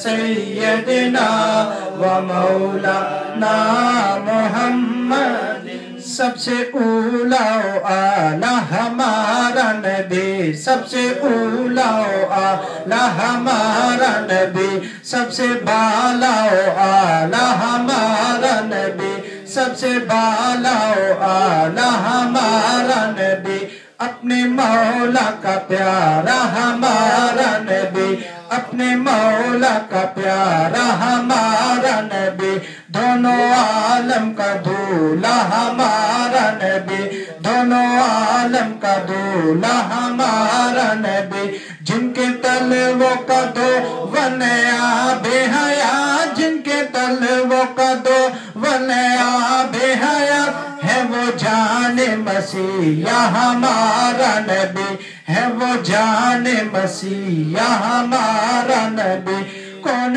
سیدنا و مولانا محمد سب سے اولا و اعلی ہمارا نبی سب سے اولا و اعلی ہمارا نبی سب سے بالا و اعلی ہمارا نبی سب سے بالا و اعلی ہمارا نبی اپنے مولا کا پیارا ہمارا نبی اپنے مولا کا پیارا ہمارا نبی دونوں عالم کا دولا ہمارا نبی دونوں عالم کا دولا ہمارا نبی جن کے تلووں کا دو ونیا بے حیا جن کے تلووں کا دو ونیا بے حیا ہے وہ جان مسیح ہمارا نبی ہے وہ جان مسیح ہمارا نبی کون